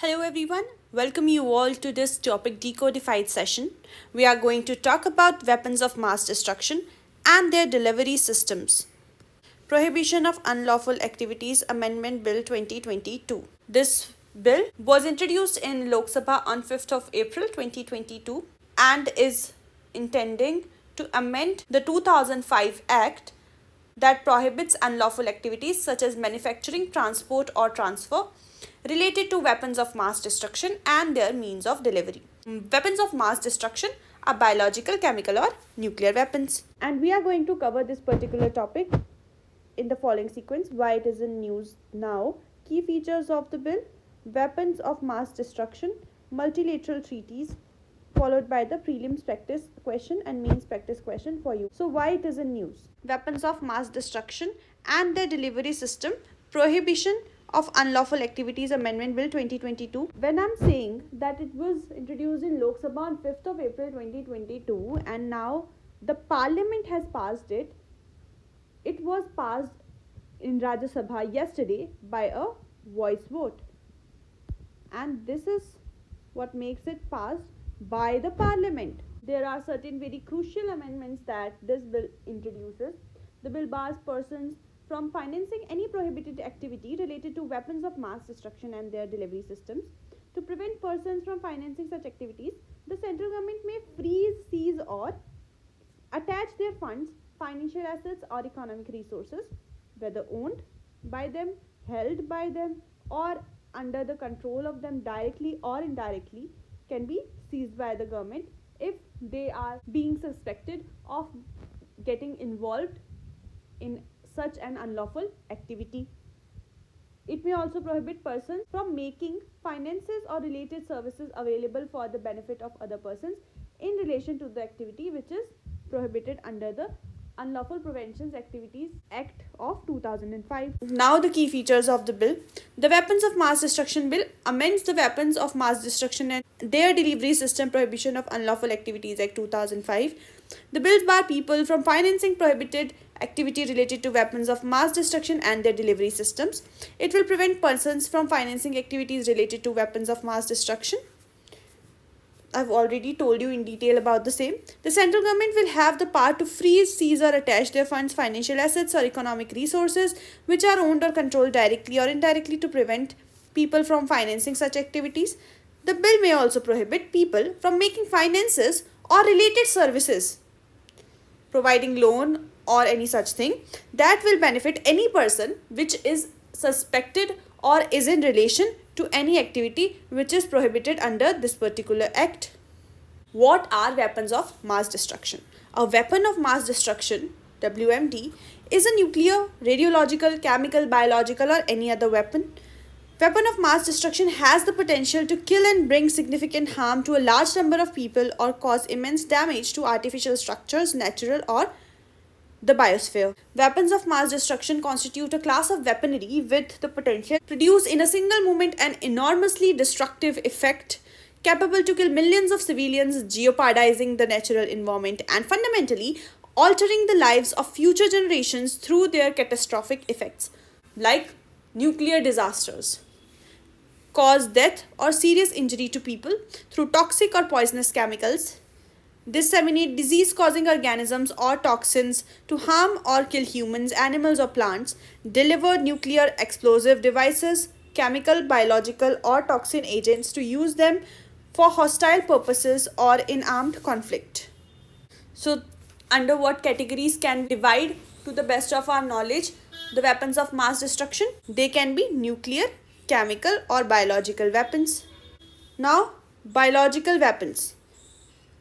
Hello everyone, welcome you all to this topic decodified session. We are going to talk about weapons of mass destruction and their delivery systems. Prohibition of Unlawful Activities Amendment Bill 2022. This bill was introduced in Lok Sabha on 5th of April 2022 and is intending to amend the 2005 Act that prohibits unlawful activities such as manufacturing, transport, or transfer related to weapons of mass destruction and their means of delivery. Weapons of mass destruction are biological, chemical, or nuclear weapons. And we are going to cover this particular topic in the following sequence: why it is in news now, key features of the bill, weapons of mass destruction, multilateral treaties, followed by the prelims practice question and mains practice question for you. So why it is in news? Weapons of mass destruction and their delivery system, prohibition of unlawful activities amendment bill 2022. When I'm saying that it was introduced in Lok Sabha on 5th of April 2022 and now the parliament has passed it, it was passed in Rajya Sabha yesterday by a voice vote, and this is what makes it passed by the parliament. There are certain very crucial amendments that this bill introduces. The bill bars persons from financing any prohibited activity related to weapons of mass destruction and their delivery systems. To prevent persons from financing such activities, the central government may freeze, seize, or attach their funds, financial assets, or economic resources, whether owned by them, held by them, or under the control of them directly or indirectly, can be seized by the government if they are being suspected of getting involved in such an unlawful activity. It may also prohibit persons from making finances or related services available for the benefit of other persons in relation to the activity which is prohibited under the Unlawful Preventions Activities Act of 2005. Now the key features of the bill. The Weapons of Mass Destruction Bill amends the Weapons of Mass Destruction and their Delivery System Prohibition of Unlawful Activities Act 2005. The bills bar people from financing prohibited activity related to weapons of mass destruction and their delivery systems. It will prevent persons from financing activities related to weapons of mass destruction. I've already told you in detail about the same. The central government will have the power to freeze, seize, or attach their funds, financial assets, or economic resources which are owned or controlled directly or indirectly to prevent people from financing such activities. The bill may also prohibit people from making finances or related services, providing loan or any such thing that will benefit any person which is suspected or is in relation to any activity which is prohibited under this particular act. What are weapons of mass destruction? A weapon of mass destruction, WMD, is a nuclear, radiological, chemical, biological, or any other weapon. Weapon of mass destruction has the potential to kill and bring significant harm to a large number of people or cause immense damage to artificial structures, natural, or the biosphere. Weapons of mass destruction constitute a class of weaponry with the potential to produce in a single moment an enormously destructive effect capable to kill millions of civilians, jeopardizing the natural environment and fundamentally altering the lives of future generations through their catastrophic effects, like nuclear disasters, cause death or serious injury to people through toxic or poisonous chemicals, disseminate disease-causing organisms or toxins to harm or kill humans, animals, or plants, deliver nuclear explosive devices, chemical, biological, or toxin agents to use them for hostile purposes or in armed conflict. So, under what categories can we divide to the best of our knowledge the weapons of mass destruction? They can be nuclear, chemical, or biological weapons. Now, biological weapons.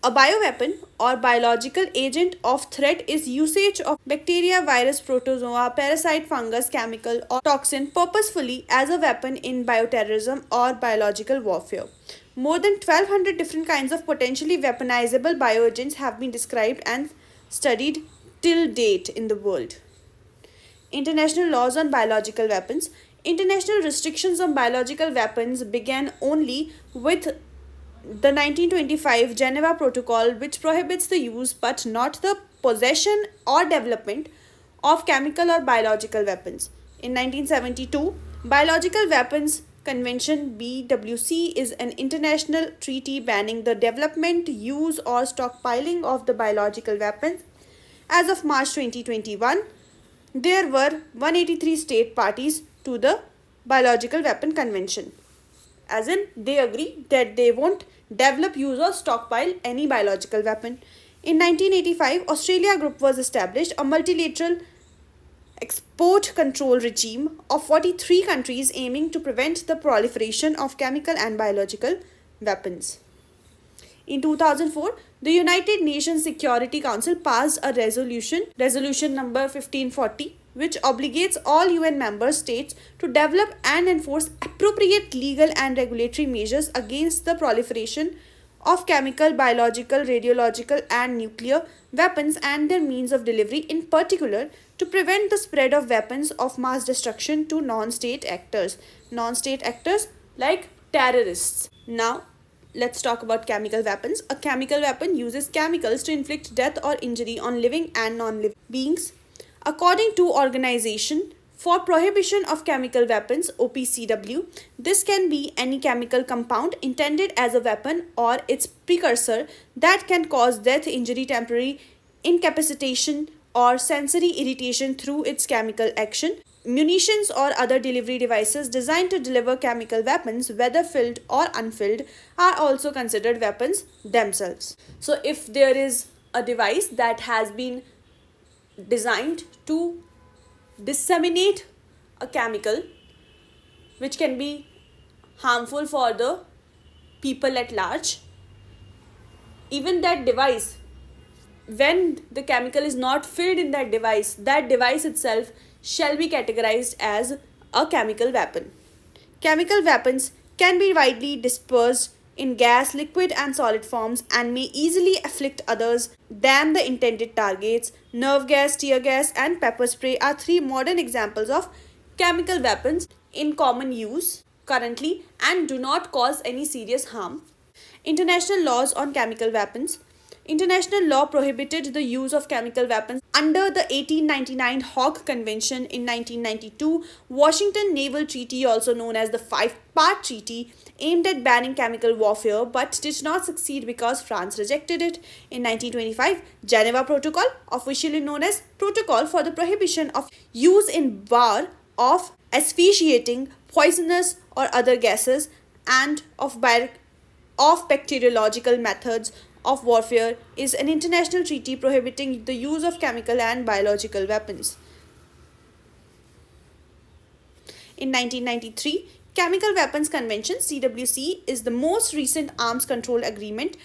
A bioweapon or biological agent of threat is usage of bacteria, virus, protozoa, parasite, fungus, chemical, or toxin purposefully as a weapon in bioterrorism or biological warfare. More than 1200 different kinds of potentially weaponizable bioagents have been described and studied till date in the world. International laws on biological weapons. International restrictions on biological weapons began only with the 1925 Geneva Protocol, which prohibits the use but not the possession or development of chemical or biological weapons. In 1972, biological weapons Convention BWC is an international treaty banning the development, use, or stockpiling of the biological weapons. As of March 2021, there were 183 state parties to the Biological Weapon Convention. As in, they agree that they won't develop, use, or stockpile any biological weapon. In 1985, Australia Group was established, a multilateral export control regime of 43 countries aiming to prevent the proliferation of chemical and biological weapons. In 2004, the United Nations Security Council passed a resolution number 1540, which obligates all UN member states to develop and enforce appropriate legal and regulatory measures against the proliferation of chemical, biological, radiological, and nuclear weapons and their means of delivery, in particular, to prevent the spread of weapons of mass destruction to non-state actors. Non-state actors like terrorists. Now, let's talk about chemical weapons. A chemical weapon uses chemicals to inflict death or injury on living and non-living beings. According to Organization for Prohibition of Chemical Weapons, OPCW, this can be any chemical compound intended as a weapon or its precursor that can cause death, injury, temporary incapacitation, or sensory irritation through its chemical action. Munitions or other delivery devices designed to deliver chemical weapons, whether filled or unfilled, are also considered weapons themselves. So, if there is a device that has been designed to disseminate a chemical which can be harmful for the people at large, even that device, when the chemical is not filled in that device itself shall be categorized as a chemical weapon. Chemical weapons can be widely dispersed in gas, liquid, and solid forms and may easily afflict others than the intended targets. Nerve gas, tear gas, and pepper spray are three modern examples of chemical weapons in common use currently and do not cause any serious harm. International laws on chemical weapons. International law prohibited the use of chemical weapons under the 1899 Hague Convention. In 1992, Washington Naval Treaty, also known as the Five-Part Treaty, aimed at banning chemical warfare but did not succeed because France rejected it. In 1925, Geneva Protocol, officially known as Protocol for the Prohibition of Use in War of Asphyxiating, Poisonous or Other Gases and of bacteriological methods of warfare, is an international treaty prohibiting the use of chemical and biological weapons. In 1993, Chemical Weapons Convention (CWC) is the most recent arms control agreement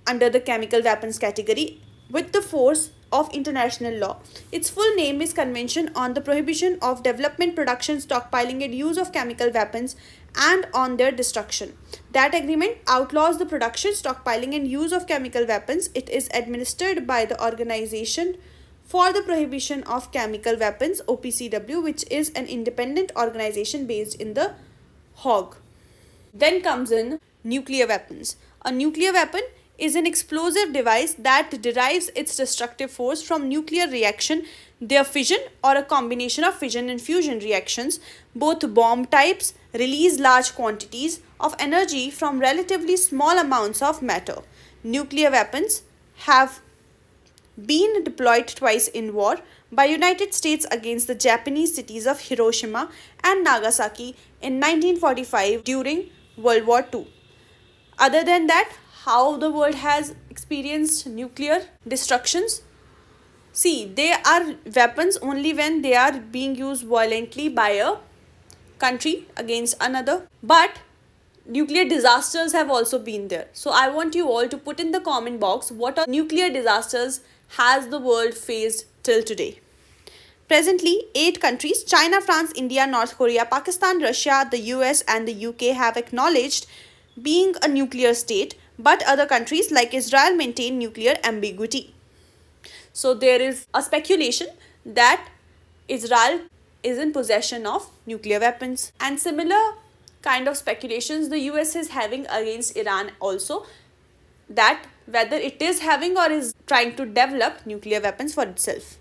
under the chemical weapons category with the force of international law. Its full name is Convention on the Prohibition of Development, Production, Stockpiling and Use of Chemical Weapons and on their destruction. That agreement outlaws the production, stockpiling and use of chemical weapons. It is administered by the Organization for the Prohibition of Chemical Weapons (OPCW), which is an independent organization based in The Hague. Then comes in nuclear weapons. A nuclear weapon is an explosive device that derives its destructive force from nuclear reaction, their fission or a combination of fission and fusion reactions. Both bomb types release large quantities of energy from relatively small amounts of matter. Nuclear weapons have been deployed twice in war by United States against the Japanese cities of Hiroshima and Nagasaki in 1945 during World War II. Other than that, how the world has experienced nuclear destructions? See, they are weapons only when they are being used violently by a country against another. But nuclear disasters have also been there. So I want you all to put in the comment box what are nuclear disasters has the world faced till today. Presently, 8 countries, China, France, India, North Korea, Pakistan, Russia, the US and the UK have acknowledged being a nuclear state, but other countries like Israel maintain nuclear ambiguity. So there is a speculation that Israel is in possession of nuclear weapons, and similar kind of speculations the US is having against Iran also, that whether it is having or is trying to develop nuclear weapons for itself.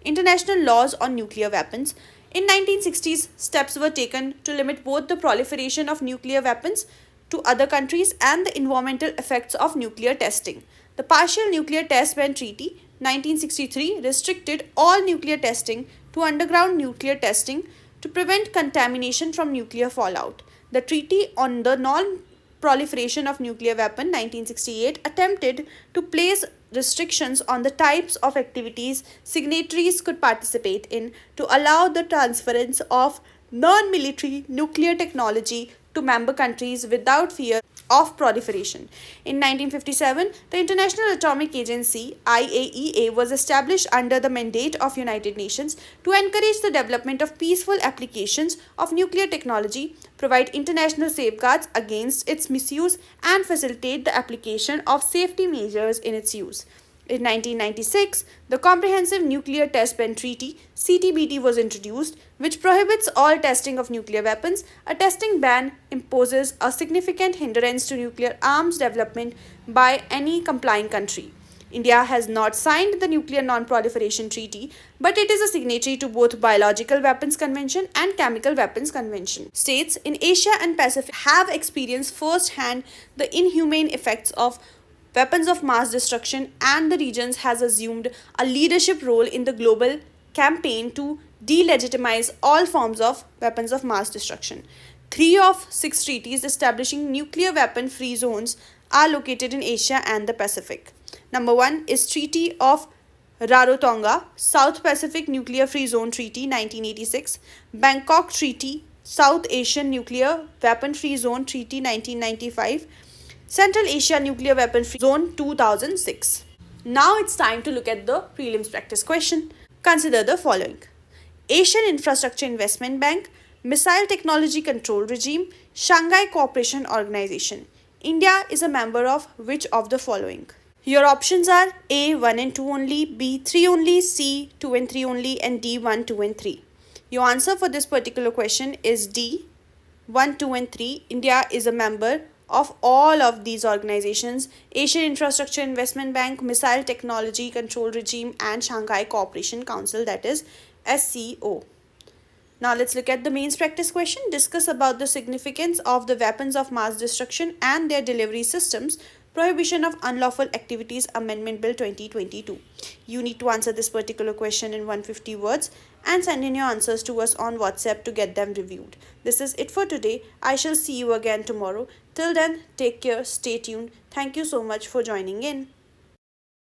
International laws on nuclear weapons. In 1960s, steps were taken to limit both the proliferation of nuclear weapons to other countries and the environmental effects of nuclear testing. The Partial Nuclear Test Ban Treaty 1963 restricted all nuclear testing to underground nuclear testing to prevent contamination from nuclear fallout. The Treaty on the Non-Proliferation of Nuclear Weapon 1968 attempted to place restrictions on the types of activities signatories could participate in to allow the transference of non-military nuclear technology to member countries without fear of proliferation. In 1957, the International Atomic Agency IAEA was established under the mandate of United Nations to encourage the development of peaceful applications of nuclear technology, provide international safeguards against its misuse, and facilitate the application of safety measures in its use. In 1996, the Comprehensive Nuclear Test Ban Treaty (CTBT) was introduced, which prohibits all testing of nuclear weapons. A testing ban imposes a significant hindrance to nuclear arms development by any complying country. India has not signed the Nuclear Non-Proliferation Treaty, but it is a signatory to both Biological Weapons Convention and Chemical Weapons Convention. States in Asia and Pacific have experienced firsthand the inhumane effects of weapons of mass destruction, and the regions has assumed a leadership role in the global campaign to delegitimize all forms of weapons of mass destruction. 3 of 6 treaties establishing nuclear weapon free zones are located in Asia and the Pacific. Number 1 is Treaty of Rarotonga, South Pacific Nuclear Free Zone Treaty 1986, Bangkok Treaty, South Asian Nuclear Weapon Free Zone Treaty 1995, Central Asia Nuclear Weapon Free Zone 2006. Now it's time to look at the prelims practice question. Consider the following: Asian Infrastructure Investment Bank, Missile Technology Control Regime, Shanghai Cooperation Organization. India is a member of which of the following? Your options are A 1 and 2 only, B 3 only, C 2 and 3 only, and D 1, 2 and 3. Your answer for this particular question is D 1, 2 and 3. India is a member of all of these organizations: Asian Infrastructure Investment Bank, Missile Technology Control Regime, and Shanghai Cooperation Council, that is SCO. Now let's look at the mains practice question. Discuss about the significance of the weapons of mass destruction and their delivery systems. Prohibition of Unlawful Activities Amendment Bill 2022. You need to answer this particular question in 150 words and send in your answers to us on WhatsApp to get them reviewed. This is it for today. I shall see you again tomorrow. Till then, take care, stay tuned. Thank you so much for joining in.